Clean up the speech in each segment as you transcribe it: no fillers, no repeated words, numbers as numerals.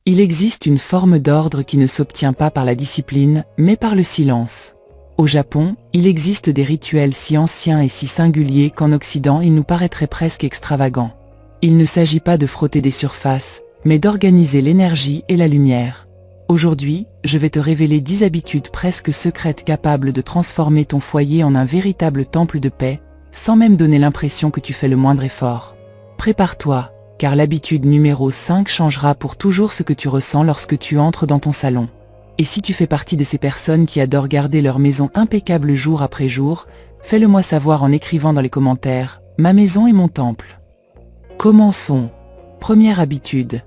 Il existe une forme d'ordre qui ne s'obtient pas par la discipline, mais par le silence. Au Japon, il existe des rituels si anciens et si singuliers qu'en Occident ils nous paraîtraient presque extravagants. Il ne s'agit pas de frotter des surfaces, mais d'organiser l'énergie et la lumière. Aujourd'hui, je vais te révéler 10 habitudes presque secrètes capables de transformer ton foyer en un véritable temple de paix, sans même donner l'impression que tu fais le moindre effort. Prépare-toi, car l'habitude numéro 5 changera pour toujours ce que tu ressens lorsque tu entres dans ton salon. Et si tu fais partie de ces personnes qui adorent garder leur maison impeccable jour après jour, fais-le moi savoir en écrivant dans les commentaires « Ma maison est mon temple ». Commençons. Première habitude.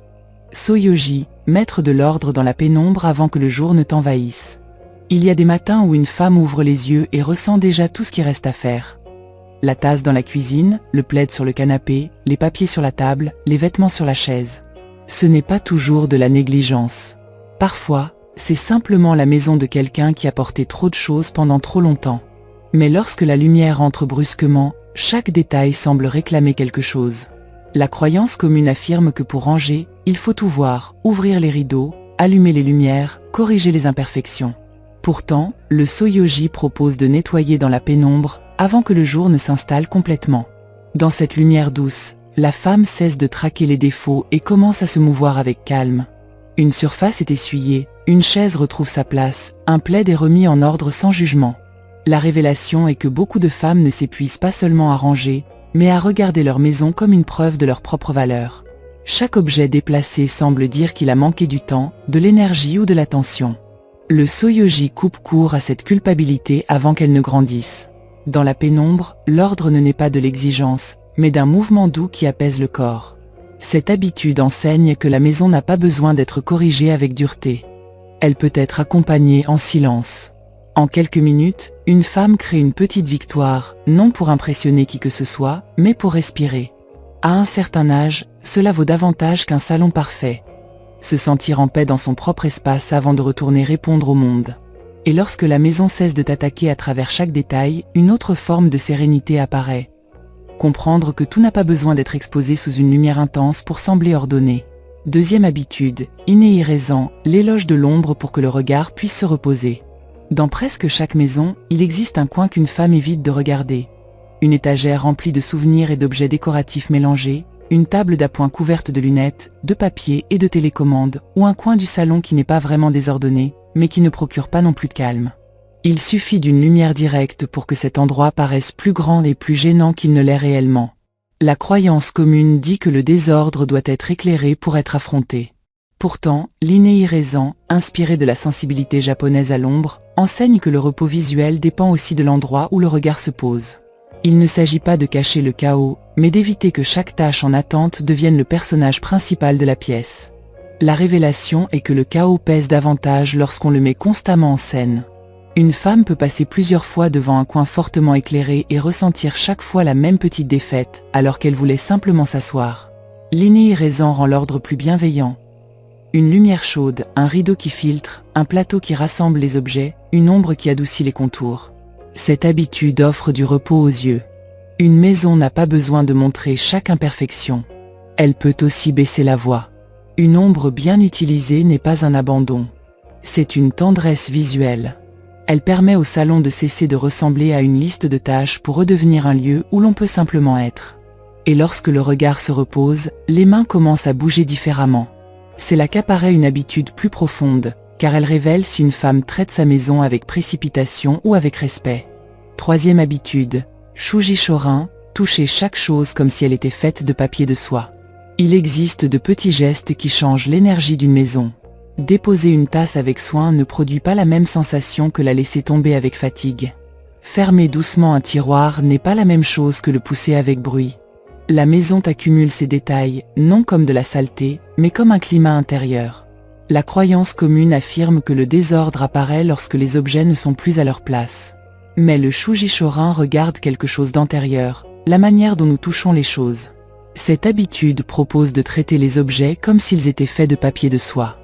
Soyoji, mettre de l'ordre dans la pénombre avant que le jour ne t'envahisse. Il y a des matins où une femme ouvre les yeux et ressent déjà tout ce qui reste à faire. La tasse dans la cuisine, le plaid sur le canapé, les papiers sur la table, les vêtements sur la chaise. Ce n'est pas toujours de la négligence. Parfois, c'est simplement la maison de quelqu'un qui a porté trop de choses pendant trop longtemps. Mais lorsque la lumière entre brusquement, chaque détail semble réclamer quelque chose. La croyance commune affirme que pour ranger, il faut tout voir, ouvrir les rideaux, allumer les lumières, corriger les imperfections. Pourtant, le Soyoji propose de nettoyer dans la pénombre avant que le jour ne s'installe complètement. Dans cette lumière douce, la femme cesse de traquer les défauts et commence à se mouvoir avec calme. Une surface est essuyée, une chaise retrouve sa place, un plaid est remis en ordre sans jugement. La révélation est que beaucoup de femmes ne s'épuisent pas seulement à ranger, mais à regarder leur maison comme une preuve de leur propre valeur. Chaque objet déplacé semble dire qu'il a manqué du temps, de l'énergie ou de l'attention. Le Soyoji coupe court à cette culpabilité avant qu'elle ne grandisse. Dans la pénombre, l'ordre ne naît pas de l'exigence, mais d'un mouvement doux qui apaise le corps. Cette habitude enseigne que la maison n'a pas besoin d'être corrigée avec dureté. Elle peut être accompagnée en silence. En quelques minutes, une femme crée une petite victoire, non pour impressionner qui que ce soit, mais pour respirer. À un certain âge, cela vaut davantage qu'un salon parfait. Se sentir en paix dans son propre espace avant de retourner répondre au monde. Et lorsque la maison cesse de t'attaquer à travers chaque détail, une autre forme de sérénité apparaît. Comprendre que tout n'a pas besoin d'être exposé sous une lumière intense pour sembler ordonné. Deuxième habitude, Ineiraison, l'éloge de l'ombre pour que le regard puisse se reposer. Dans presque chaque maison, il existe un coin qu'une femme évite de regarder. Une étagère remplie de souvenirs et d'objets décoratifs mélangés, une table d'appoint couverte de lunettes, de papier et de télécommandes, ou un coin du salon qui n'est pas vraiment désordonné, mais qui ne procure pas non plus de calme. Il suffit d'une lumière directe pour que cet endroit paraisse plus grand et plus gênant qu'il ne l'est réellement. La croyance commune dit que le désordre doit être éclairé pour être affronté. Pourtant, l'Ineiraison, inspiré de la sensibilité japonaise à l'ombre, enseigne que le repos visuel dépend aussi de l'endroit où le regard se pose. Il ne s'agit pas de cacher le chaos, mais d'éviter que chaque tâche en attente devienne le personnage principal de la pièce. La révélation est que le chaos pèse davantage lorsqu'on le met constamment en scène. Une femme peut passer plusieurs fois devant un coin fortement éclairé et ressentir chaque fois la même petite défaite, alors qu'elle voulait simplement s'asseoir. L'Ineiraison rend l'ordre plus bienveillant. Une lumière chaude, un rideau qui filtre, un plateau qui rassemble les objets, une ombre qui adoucit les contours. Cette habitude offre du repos aux yeux. Une maison n'a pas besoin de montrer chaque imperfection. Elle peut aussi baisser la voix. Une ombre bien utilisée n'est pas un abandon. C'est une tendresse visuelle. Elle permet au salon de cesser de ressembler à une liste de tâches pour redevenir un lieu où l'on peut simplement être. Et lorsque le regard se repose, les mains commencent à bouger différemment. C'est là qu'apparaît une habitude plus profonde, car elle révèle si une femme traite sa maison avec précipitation ou avec respect. Troisième habitude, Shuji Shorin, toucher chaque chose comme si elle était faite de papier de soie. Il existe de petits gestes qui changent l'énergie d'une maison. Déposer une tasse avec soin ne produit pas la même sensation que la laisser tomber avec fatigue. Fermer doucement un tiroir n'est pas la même chose que le pousser avec bruit. La maison accumule ces détails, non comme de la saleté, mais comme un climat intérieur. La croyance commune affirme que le désordre apparaît lorsque les objets ne sont plus à leur place. Mais le Shuji Shorin regarde quelque chose d'antérieur, la manière dont nous touchons les choses. Cette habitude propose de traiter les objets comme s'ils étaient faits de papier de soie.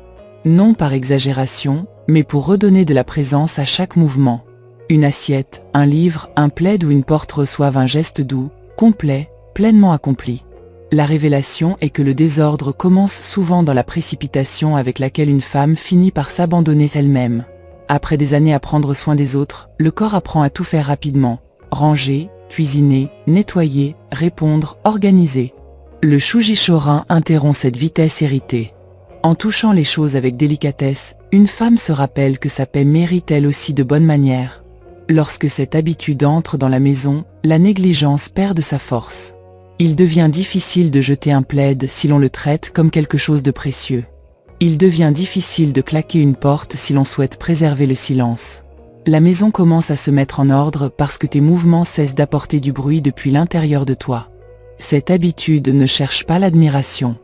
Non par exagération, mais pour redonner de la présence à chaque mouvement. Une assiette, un livre, un plaid ou une porte reçoivent un geste doux, complet, pleinement accompli. La révélation est que le désordre commence souvent dans la précipitation avec laquelle une femme finit par s'abandonner elle-même. Après des années à prendre soin des autres, le corps apprend à tout faire rapidement. Ranger, cuisiner, nettoyer, répondre, organiser. Le Shujishorin interrompt cette vitesse héritée. En touchant les choses avec délicatesse, une femme se rappelle que sa paix mérite elle aussi de bonnes manières. Lorsque cette habitude entre dans la maison, la négligence perd de sa force. Il devient difficile de jeter un plaid si l'on le traite comme quelque chose de précieux. Il devient difficile de claquer une porte si l'on souhaite préserver le silence. La maison commence à se mettre en ordre parce que tes mouvements cessent d'apporter du bruit depuis l'intérieur de toi. Cette habitude ne cherche pas l'admiration.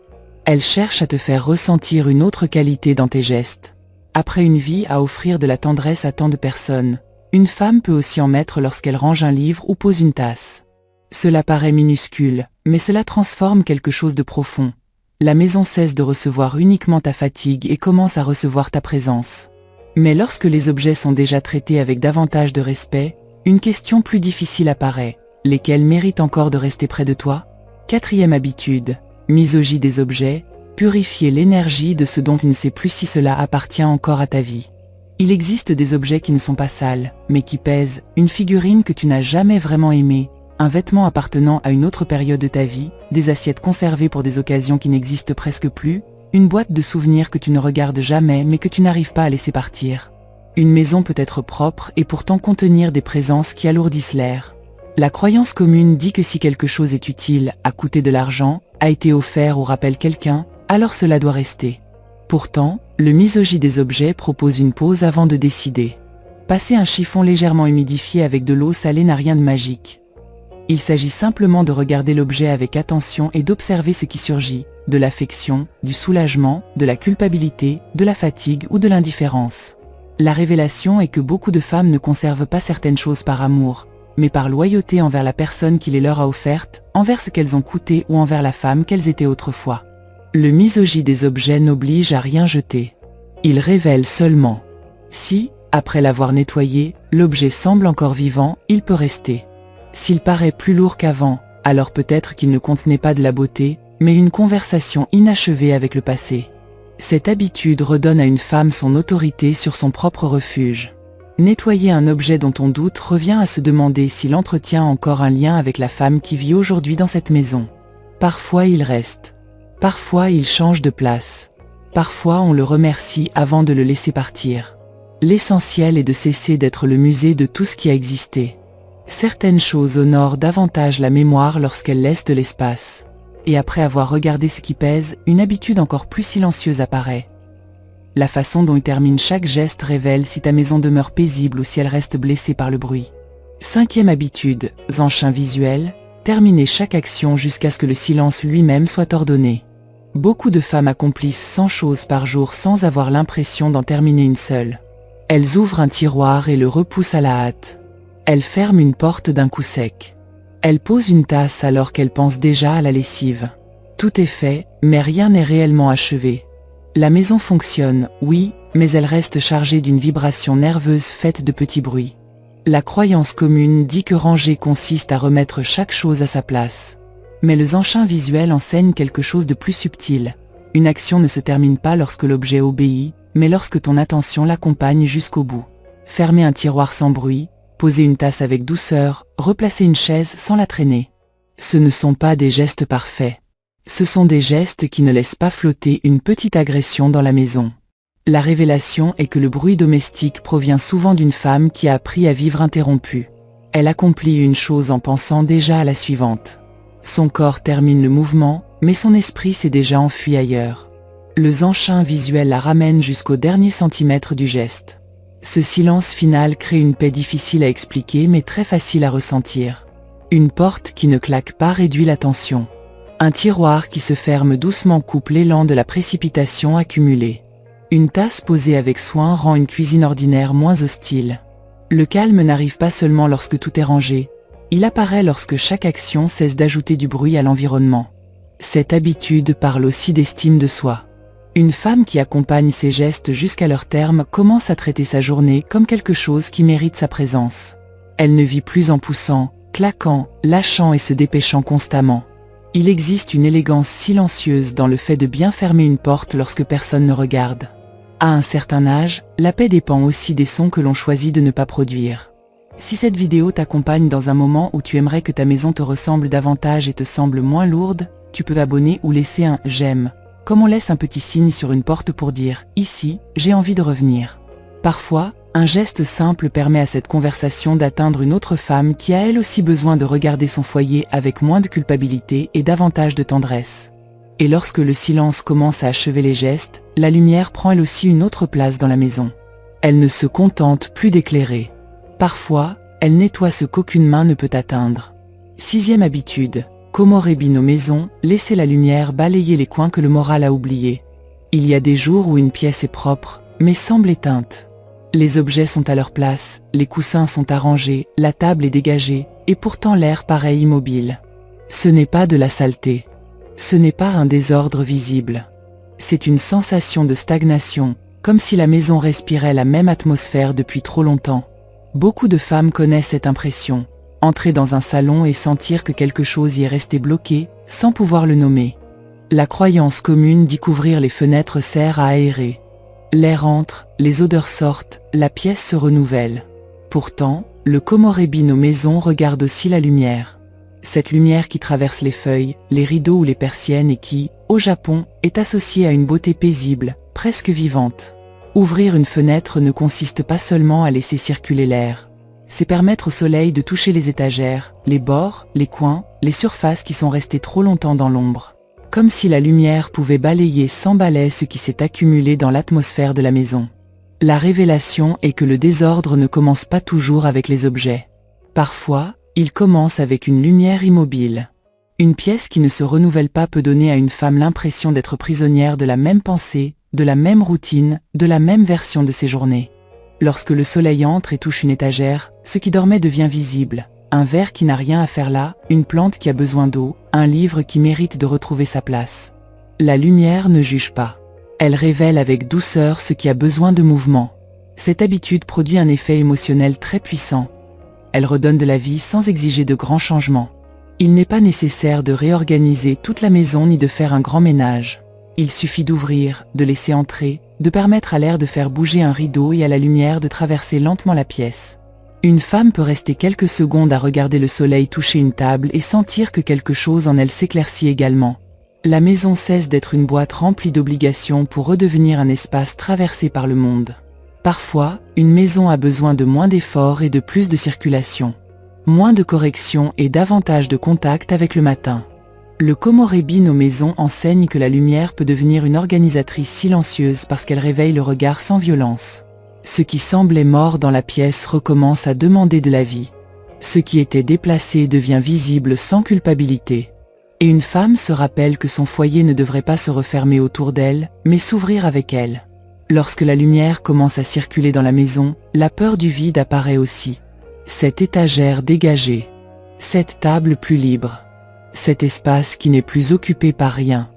Elle cherche à te faire ressentir une autre qualité dans tes gestes. Après une vie à offrir de la tendresse à tant de personnes, une femme peut aussi en mettre lorsqu'elle range un livre ou pose une tasse. Cela paraît minuscule, mais cela transforme quelque chose de profond. La maison cesse de recevoir uniquement ta fatigue et commence à recevoir ta présence. Mais lorsque les objets sont déjà traités avec davantage de respect, une question plus difficile apparaît. Lesquels méritent encore de rester près de toi? 4e habitude, misogie des objets, purifier l'énergie de ce dont tu ne sais plus si cela appartient encore à ta vie. Il existe des objets qui ne sont pas sales, mais qui pèsent, une figurine que tu n'as jamais vraiment aimée, un vêtement appartenant à une autre période de ta vie, des assiettes conservées pour des occasions qui n'existent presque plus, une boîte de souvenirs que tu ne regardes jamais mais que tu n'arrives pas à laisser partir. Une maison peut être propre et pourtant contenir des présences qui alourdissent l'air. La croyance commune dit que si quelque chose est utile, a coûté de l'argent, a été offert ou rappelle quelqu'un, alors cela doit rester. Pourtant, le misogie des objets propose une pause avant de décider. Passer un chiffon légèrement humidifié avec de l'eau salée n'a rien de magique. Il s'agit simplement de regarder l'objet avec attention et d'observer ce qui surgit, de l'affection, du soulagement, de la culpabilité, de la fatigue ou de l'indifférence. La révélation est que beaucoup de femmes ne conservent pas certaines choses par amour, mais par loyauté envers la personne qui les leur a offertes, envers ce qu'elles ont coûté ou envers la femme qu'elles étaient autrefois. Le misogie des objets n'oblige à rien jeter. Il révèle seulement. Si, après l'avoir nettoyé, l'objet semble encore vivant, il peut rester. S'il paraît plus lourd qu'avant, alors peut-être qu'il ne contenait pas de la beauté, mais une conversation inachevée avec le passé. Cette habitude redonne à une femme son autorité sur son propre refuge. Nettoyer un objet dont on doute revient à se demander s'il entretient encore un lien avec la femme qui vit aujourd'hui dans cette maison. Parfois il reste. Parfois il change de place. Parfois on le remercie avant de le laisser partir. L'essentiel est de cesser d'être le musée de tout ce qui a existé. Certaines choses honorent davantage la mémoire lorsqu'elles laissent de l'espace. Et après avoir regardé ce qui pèse, une habitude encore plus silencieuse apparaît. La façon dont il termine chaque geste révèle si ta maison demeure paisible ou si elle reste blessée par le bruit. 5e habitude, enchin visuel, terminer chaque action jusqu'à ce que le silence lui-même soit ordonné. Beaucoup de femmes accomplissent 100 choses par jour sans avoir l'impression d'en terminer une seule. Elles ouvrent un tiroir et le repoussent à la hâte. Elles ferment une porte d'un coup sec. Elles posent une tasse alors qu'elles pensent déjà à la lessive. Tout est fait, mais rien n'est réellement achevé. La maison fonctionne, oui, mais elle reste chargée d'une vibration nerveuse faite de petits bruits. La croyance commune dit que ranger consiste à remettre chaque chose à sa place. Mais le enchin visuel enseigne quelque chose de plus subtil. Une action ne se termine pas lorsque l'objet obéit, mais lorsque ton attention l'accompagne jusqu'au bout. Fermer un tiroir sans bruit, poser une tasse avec douceur, replacer une chaise sans la traîner. Ce ne sont pas des gestes parfaits. Ce sont des gestes qui ne laissent pas flotter une petite agression dans la maison. La révélation est que le bruit domestique provient souvent d'une femme qui a appris à vivre interrompue. Elle accomplit une chose en pensant déjà à la suivante. Son corps termine le mouvement, mais son esprit s'est déjà enfui ailleurs. Le enchin visuel la ramène jusqu'au dernier centimètre du geste. Ce silence final crée une paix difficile à expliquer mais très facile à ressentir. Une porte qui ne claque pas réduit la tension. Un tiroir qui se ferme doucement coupe l'élan de la précipitation accumulée. Une tasse posée avec soin rend une cuisine ordinaire moins hostile. Le calme n'arrive pas seulement lorsque tout est rangé. Il apparaît lorsque chaque action cesse d'ajouter du bruit à l'environnement. Cette habitude parle aussi d'estime de soi. Une femme qui accompagne ses gestes jusqu'à leur terme commence à traiter sa journée comme quelque chose qui mérite sa présence. Elle ne vit plus en poussant, claquant, lâchant et se dépêchant constamment. Il existe une élégance silencieuse dans le fait de bien fermer une porte lorsque personne ne regarde. À un certain âge, la paix dépend aussi des sons que l'on choisit de ne pas produire. Si cette vidéo t'accompagne dans un moment où tu aimerais que ta maison te ressemble davantage et te semble moins lourde, tu peux t'abonner ou laisser un « j'aime », comme on laisse un petit signe sur une porte pour dire « ici, j'ai envie de revenir ». Parfois, un geste simple permet à cette conversation d'atteindre une autre femme qui a elle aussi besoin de regarder son foyer avec moins de culpabilité et davantage de tendresse. Et lorsque le silence commence à achever les gestes, la lumière prend elle aussi une autre place dans la maison. Elle ne se contente plus d'éclairer. Parfois, elle nettoie ce qu'aucune main ne peut atteindre. 6e habitude, como rebi nos maisons, laisser la lumière balayer les coins que le moral a oubliés. Il y a des jours où une pièce est propre, mais semble éteinte. Les objets sont à leur place, les coussins sont arrangés, la table est dégagée, et pourtant l'air paraît immobile. Ce n'est pas de la saleté. Ce n'est pas un désordre visible. C'est une sensation de stagnation, comme si la maison respirait la même atmosphère depuis trop longtemps. Beaucoup de femmes connaissent cette impression, entrer dans un salon et sentir que quelque chose y est resté bloqué, sans pouvoir le nommer. La croyance commune dit qu'ouvrir les fenêtres sert à aérer. L'air entre, les odeurs sortent, la pièce se renouvelle. Pourtant, le como rebi nos maisons regarde aussi la lumière. Cette lumière qui traverse les feuilles, les rideaux ou les persiennes et qui, au Japon, est associée à une beauté paisible, presque vivante. Ouvrir une fenêtre ne consiste pas seulement à laisser circuler l'air. C'est permettre au soleil de toucher les étagères, les bords, les coins, les surfaces qui sont restées trop longtemps dans l'ombre. Comme si la lumière pouvait balayer sans balai ce qui s'est accumulé dans l'atmosphère de la maison. La révélation est que le désordre ne commence pas toujours avec les objets. Parfois, il commence avec une lumière immobile. Une pièce qui ne se renouvelle pas peut donner à une femme l'impression d'être prisonnière de la même pensée, de la même routine, de la même version de ses journées. Lorsque le soleil entre et touche une étagère, ce qui dormait devient visible. Un verre qui n'a rien à faire là, une plante qui a besoin d'eau, un livre qui mérite de retrouver sa place. La lumière ne juge pas. Elle révèle avec douceur ce qui a besoin de mouvement. Cette habitude produit un effet émotionnel très puissant. Elle redonne de la vie sans exiger de grands changements. Il n'est pas nécessaire de réorganiser toute la maison ni de faire un grand ménage. Il suffit d'ouvrir, de laisser entrer, de permettre à l'air de faire bouger un rideau et à la lumière de traverser lentement la pièce. Une femme peut rester quelques secondes à regarder le soleil toucher une table et sentir que quelque chose en elle s'éclaircit également. La maison cesse d'être une boîte remplie d'obligations pour redevenir un espace traversé par le monde. Parfois, une maison a besoin de moins d'efforts et de plus de circulation. Moins de corrections et davantage de contact avec le matin. Le como rebi nos maisons enseigne que la lumière peut devenir une organisatrice silencieuse parce qu'elle réveille le regard sans violence. Ce qui semblait mort dans la pièce recommence à demander de la vie. Ce qui était déplacé devient visible sans culpabilité. Et une femme se rappelle que son foyer ne devrait pas se refermer autour d'elle, mais s'ouvrir avec elle. Lorsque la lumière commence à circuler dans la maison, la peur du vide apparaît aussi. Cette étagère dégagée. Cette table plus libre. Cet espace qui n'est plus occupé par rien.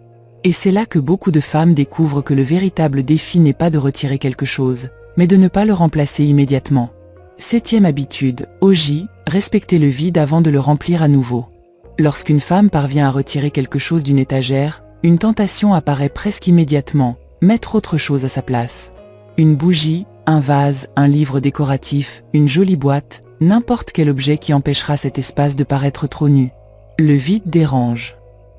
Et c'est là que beaucoup de femmes découvrent que le véritable défi n'est pas de retirer quelque chose, mais de ne pas le remplacer immédiatement. 7e habitude, oji, respecter le vide avant de le remplir à nouveau. Lorsqu'une femme parvient à retirer quelque chose d'une étagère, une tentation apparaît presque immédiatement, mettre autre chose à sa place. Une bougie, un vase, un livre décoratif, une jolie boîte, n'importe quel objet qui empêchera cet espace de paraître trop nu. Le vide dérange.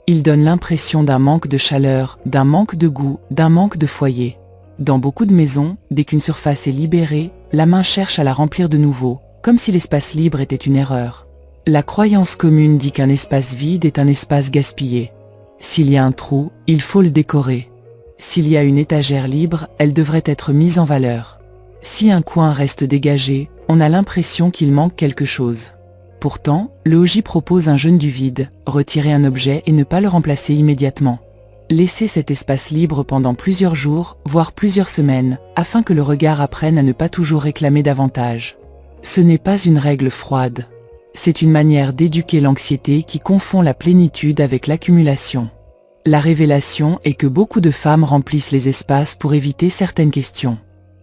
Il donne l'impression d'un manque de chaleur, d'un manque de goût, d'un manque de foyer. Dans beaucoup de maisons, dès qu'une surface est libérée, la main cherche à la remplir de nouveau, comme si l'espace libre était une erreur. La croyance commune dit qu'un espace vide est un espace gaspillé. S'il y a un trou, il faut le décorer. S'il y a une étagère libre, elle devrait être mise en valeur. Si un coin reste dégagé, on a l'impression qu'il manque quelque chose. Pourtant, le oji propose un jeûne du vide, retirer un objet et ne pas le remplacer immédiatement. Laissez cet espace libre pendant plusieurs jours, voire plusieurs semaines, afin que le regard apprenne à ne pas toujours réclamer davantage. Ce n'est pas une règle froide. C'est une manière d'éduquer l'anxiété qui confond la plénitude avec l'accumulation. La révélation est que beaucoup de femmes remplissent les espaces pour éviter certaines questions.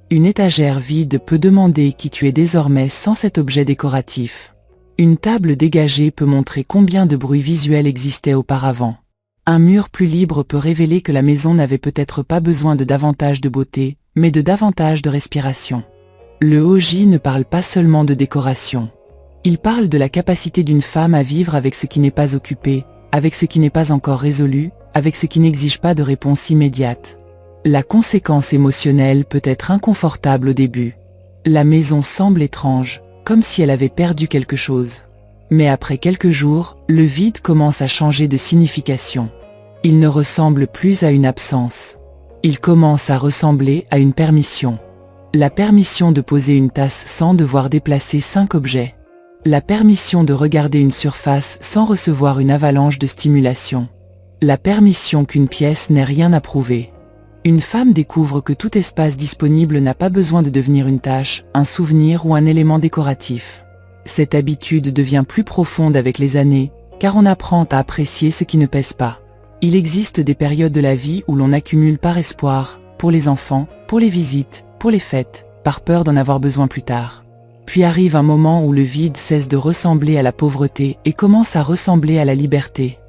Une étagère vide peut demander qui tu es désormais sans cet objet décoratif. Une table dégagée peut montrer combien de bruit visuel existait auparavant. Un mur plus libre peut révéler que la maison n'avait peut-être pas besoin de davantage de beauté, mais de davantage de respiration. Le Oji ne parle pas seulement de décoration. Il parle de la capacité d'une femme à vivre avec ce qui n'est pas occupé, avec ce qui n'est pas encore résolu, avec ce qui n'exige pas de réponse immédiate. La conséquence émotionnelle peut être inconfortable au début. La maison semble étrange, comme si elle avait perdu quelque chose. Mais après quelques jours, le vide commence à changer de signification. Il ne ressemble plus à une absence. Il commence à ressembler à une permission. La permission de poser une tasse sans devoir déplacer 5 objets. La permission de regarder une surface sans recevoir une avalanche de stimulation. La permission qu'une pièce n'ait rien à prouver. Une femme découvre que tout espace disponible n'a pas besoin de devenir une tâche, un souvenir ou un élément décoratif. Cette habitude devient plus profonde avec les années, car on apprend à apprécier ce qui ne pèse pas. Il existe des périodes de la vie où l'on accumule par espoir, pour les enfants, pour les visites, pour les fêtes, par peur d'en avoir besoin plus tard. Puis arrive un moment où le vide cesse de ressembler à la pauvreté et commence à ressembler à la liberté.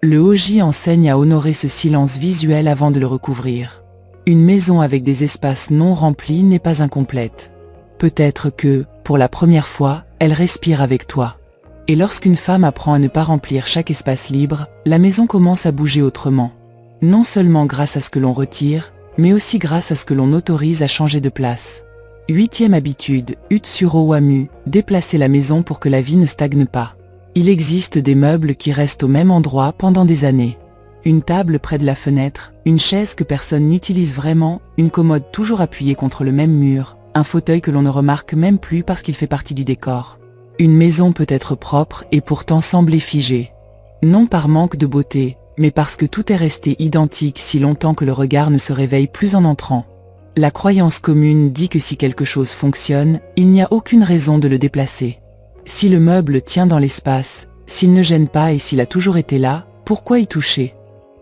Le Oji enseigne à honorer ce silence visuel avant de le recouvrir. Une maison avec des espaces non remplis n'est pas incomplète. Peut-être que, pour la première fois, elle respire avec toi. Et lorsqu'une femme apprend à ne pas remplir chaque espace libre, la maison commence à bouger autrement. Non seulement grâce à ce que l'on retire, mais aussi grâce à ce que l'on autorise à changer de place. 8e habitude, Utsuro Wamu, déplacer la maison pour que la vie ne stagne pas. Il existe des meubles qui restent au même endroit pendant des années. Une table près de la fenêtre, une chaise que personne n'utilise vraiment, une commode toujours appuyée contre le même mur, un fauteuil que l'on ne remarque même plus parce qu'il fait partie du décor. Une maison peut être propre et pourtant sembler figée. Non par manque de beauté, mais parce que tout est resté identique si longtemps que le regard ne se réveille plus en entrant. La croyance commune dit que si quelque chose fonctionne, il n'y a aucune raison de le déplacer. Si le meuble tient dans l'espace, s'il ne gêne pas et s'il a toujours été là, pourquoi y toucher?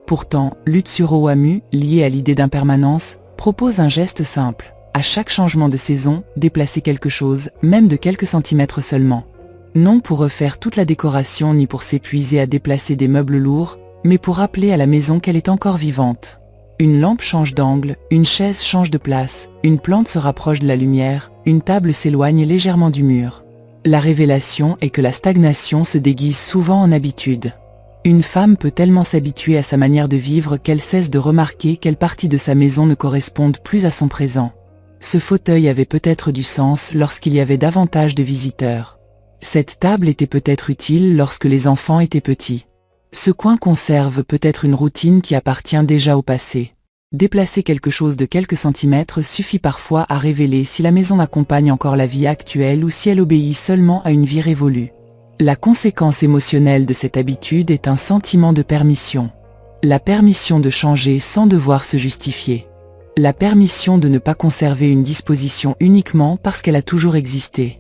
Pourtant, l'Utsuro Wamu, lié à l'idée d'impermanence, propose un geste simple. À chaque changement de saison, déplacer quelque chose, même de quelques centimètres seulement. Non pour refaire toute la décoration ni pour s'épuiser à déplacer des meubles lourds, mais pour rappeler à la maison qu'elle est encore vivante. Une lampe change d'angle, une chaise change de place, une plante se rapproche de la lumière, une table s'éloigne légèrement du mur. La révélation est que la stagnation se déguise souvent en habitude. Une femme peut tellement s'habituer à sa manière de vivre qu'elle cesse de remarquer quelle partie de sa maison ne correspondent plus à son présent. Ce fauteuil avait peut-être du sens lorsqu'il y avait davantage de visiteurs. Cette table était peut-être utile lorsque les enfants étaient petits. Ce coin conserve peut-être une routine qui appartient déjà au passé. Déplacer quelque chose de quelques centimètres suffit parfois à révéler si la maison accompagne encore la vie actuelle ou si elle obéit seulement à une vie révolue. La conséquence émotionnelle de cette habitude est un sentiment de permission. La permission de changer sans devoir se justifier. La permission de ne pas conserver une disposition uniquement parce qu'elle a toujours existé.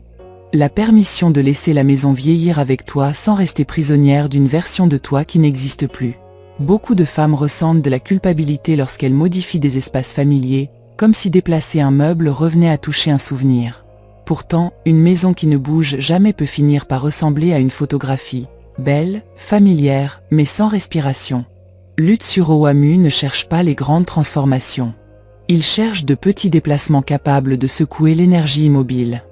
La permission de laisser la maison vieillir avec toi sans rester prisonnière d'une version de toi qui n'existe plus. Beaucoup de femmes ressentent de la culpabilité lorsqu'elles modifient des espaces familiers, comme si déplacer un meuble revenait à toucher un souvenir. Pourtant, une maison qui ne bouge jamais peut finir par ressembler à une photographie, belle, familière, mais sans respiration. L'Utsuro Wamu ne cherche pas les grandes transformations. Il cherche de petits déplacements capables de secouer l'énergie immobile.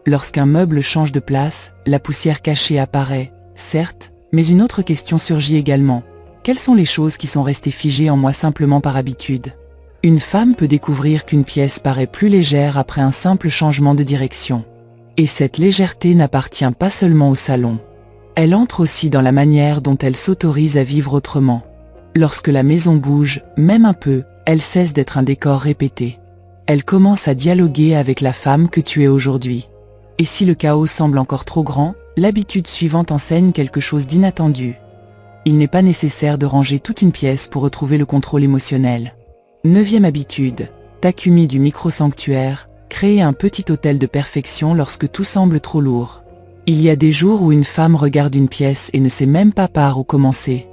Lorsqu'un meuble change de place, la poussière cachée apparaît, certes, mais une autre question surgit également. Quelles sont les choses qui sont restées figées en moi simplement par habitude? Une femme peut découvrir qu'une pièce paraît plus légère après un simple changement de direction. Et cette légèreté n'appartient pas seulement au salon. Elle entre aussi dans la manière dont elle s'autorise à vivre autrement. Lorsque la maison bouge, même un peu, elle cesse d'être un décor répété. Elle commence à dialoguer avec la femme que tu es aujourd'hui. Et si le chaos semble encore trop grand, l'habitude suivante enseigne quelque chose d'inattendu. Il n'est pas nécessaire de ranger toute une pièce pour retrouver le contrôle émotionnel. 9e habitude, Takumi du micro-sanctuaire, créer un petit hôtel de perfection lorsque tout semble trop lourd. Il y a des jours où une femme regarde une pièce et ne sait même pas par où commencer.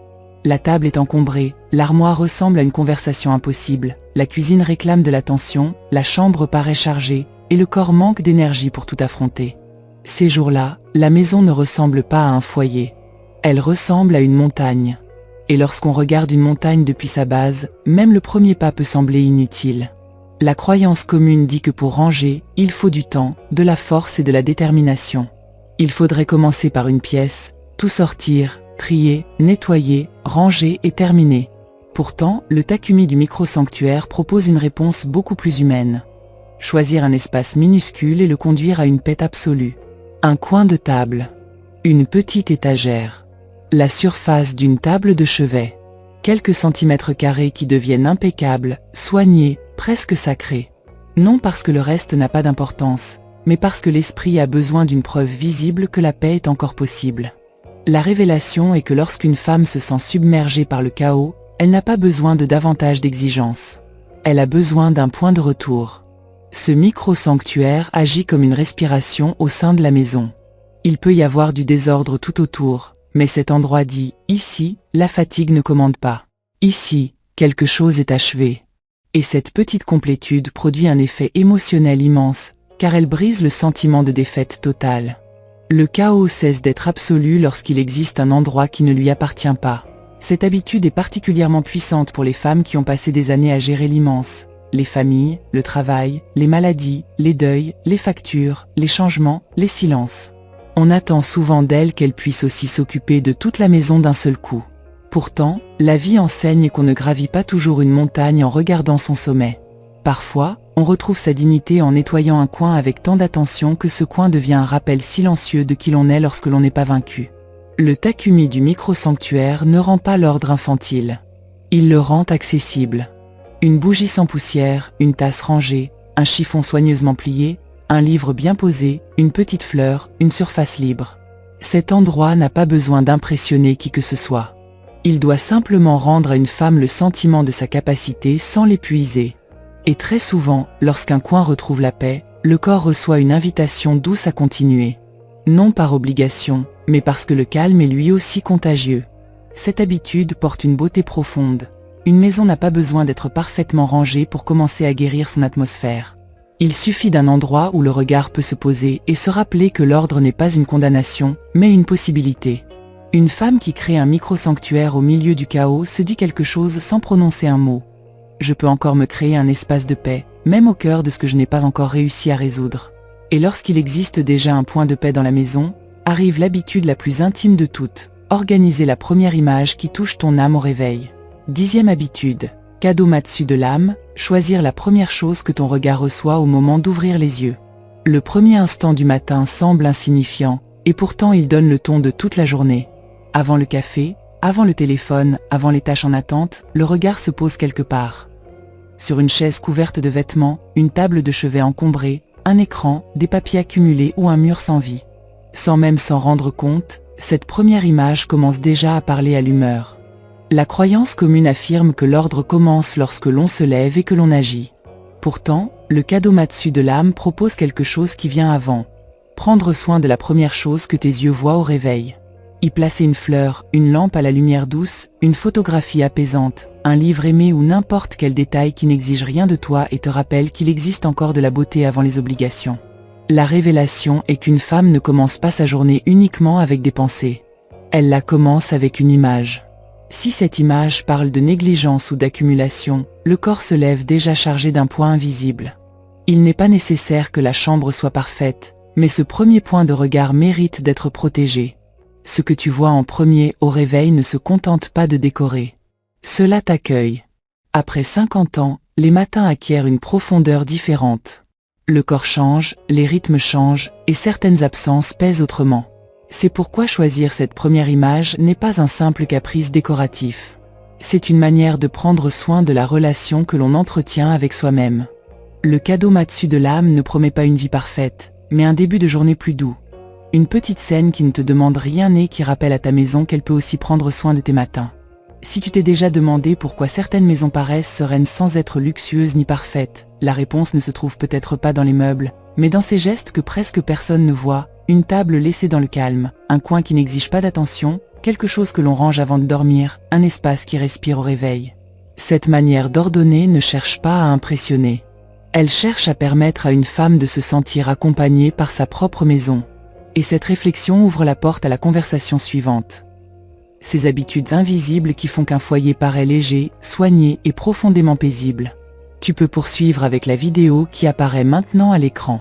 La table est encombrée, l'armoire ressemble à une conversation impossible, la cuisine réclame de l'attention, la chambre paraît chargée, et le corps manque d'énergie pour tout affronter. Ces jours-là, la maison ne ressemble pas à un foyer. Elle ressemble à une montagne. Et lorsqu'on regarde une montagne depuis sa base, même le premier pas peut sembler inutile. La croyance commune dit que pour ranger, il faut du temps, de la force et de la détermination. Il faudrait commencer par une pièce, tout sortir, trier, nettoyer, ranger et terminer. Pourtant, le Takumi du micro-sanctuaire propose une réponse beaucoup plus humaine. Choisir un espace minuscule et le conduire à une paix absolue. Un coin de table. Une petite étagère. La surface d'une table de chevet. Quelques centimètres carrés qui deviennent impeccables, soignés, presque sacrés. Non parce que le reste n'a pas d'importance, mais parce que l'esprit a besoin d'une preuve visible que la paix est encore possible. La révélation est que lorsqu'une femme se sent submergée par le chaos, elle n'a pas besoin de davantage d'exigences. Elle a besoin d'un point de retour. Ce micro-sanctuaire agit comme une respiration au sein de la maison. Il peut y avoir du désordre tout autour, mais cet endroit dit « Ici, la fatigue ne commande pas. Ici, quelque chose est achevé. » Et cette petite complétude produit un effet émotionnel immense, car elle brise le sentiment de défaite totale. Le chaos cesse d'être absolu lorsqu'il existe un endroit qui ne lui appartient pas. Cette habitude est particulièrement puissante pour les femmes qui ont passé des années à gérer l'immense. Les familles, le travail, les maladies, les deuils, les factures, les changements, les silences. On attend souvent d'elles qu'elles puissent aussi s'occuper de toute la maison d'un seul coup. Pourtant, la vie enseigne qu'on ne gravit pas toujours une montagne en regardant son sommet. Parfois, on retrouve sa dignité en nettoyant un coin avec tant d'attention que ce coin devient un rappel silencieux de qui l'on est lorsque l'on n'est pas vaincu. Le Takumi du micro-sanctuaire ne rend pas l'ordre infantile. Il le rend accessible. Une bougie sans poussière, une tasse rangée, un chiffon soigneusement plié, un livre bien posé, une petite fleur, une surface libre. Cet endroit n'a pas besoin d'impressionner qui que ce soit. Il doit simplement rendre à une femme le sentiment de sa capacité sans l'épuiser. Et très souvent, lorsqu'un coin retrouve la paix, le corps reçoit une invitation douce à continuer. Non par obligation, mais parce que le calme est lui aussi contagieux. Cette habitude porte une beauté profonde. Une maison n'a pas besoin d'être parfaitement rangée pour commencer à guérir son atmosphère. Il suffit d'un endroit où le regard peut se poser et se rappeler que l'ordre n'est pas une condamnation, mais une possibilité. Une femme qui crée un micro-sanctuaire au milieu du chaos se dit quelque chose sans prononcer un mot. Je peux encore me créer un espace de paix, même au cœur de ce que je n'ai pas encore réussi à résoudre. Et lorsqu'il existe déjà un point de paix dans la maison, arrive l'habitude la plus intime de toutes, organiser la première image qui touche ton âme au réveil. 10e habitude, Kadomatsu de l'âme, choisir la première chose que ton regard reçoit au moment d'ouvrir les yeux. Le premier instant du matin semble insignifiant, et pourtant il donne le ton de toute la journée. Avant le café, avant le téléphone, avant les tâches en attente, le regard se pose quelque part. Sur une chaise couverte de vêtements, une table de chevet encombrée, un écran, des papiers accumulés ou un mur sans vie. Sans même s'en rendre compte, cette première image commence déjà à parler à l'humeur. La croyance commune affirme que l'ordre commence lorsque l'on se lève et que l'on agit. Pourtant, le Kadomatsu de l'âme propose quelque chose qui vient avant. Prendre soin de la première chose que tes yeux voient au réveil. Y placer une fleur, une lampe à la lumière douce, une photographie apaisante, un livre aimé ou n'importe quel détail qui n'exige rien de toi et te rappelle qu'il existe encore de la beauté avant les obligations. La révélation est qu'une femme ne commence pas sa journée uniquement avec des pensées. Elle la commence avec une image. Si cette image parle de négligence ou d'accumulation, le corps se lève déjà chargé d'un poids invisible. Il n'est pas nécessaire que la chambre soit parfaite, mais ce premier point de regard mérite d'être protégé. Ce que tu vois en premier au réveil ne se contente pas de décorer. Cela t'accueille. Après 50 ans, les matins acquièrent une profondeur différente. Le corps change, les rythmes changent, et certaines absences pèsent autrement. C'est pourquoi choisir cette première image n'est pas un simple caprice décoratif. C'est une manière de prendre soin de la relation que l'on entretient avec soi-même. Le Kadomatsu de l'âme ne promet pas une vie parfaite, mais un début de journée plus doux. Une petite scène qui ne te demande rien et qui rappelle à ta maison qu'elle peut aussi prendre soin de tes matins. Si tu t'es déjà demandé pourquoi certaines maisons paraissent sereines sans être luxueuses ni parfaites, la réponse ne se trouve peut-être pas dans les meubles, mais dans ces gestes que presque personne ne voit, une table laissée dans le calme, un coin qui n'exige pas d'attention, quelque chose que l'on range avant de dormir, un espace qui respire au réveil. Cette manière d'ordonner ne cherche pas à impressionner. Elle cherche à permettre à une femme de se sentir accompagnée par sa propre maison. Et cette réflexion ouvre la porte à la conversation suivante. Ces habitudes invisibles qui font qu'un foyer paraît léger, soigné et profondément paisible. Tu peux poursuivre avec la vidéo qui apparaît maintenant à l'écran.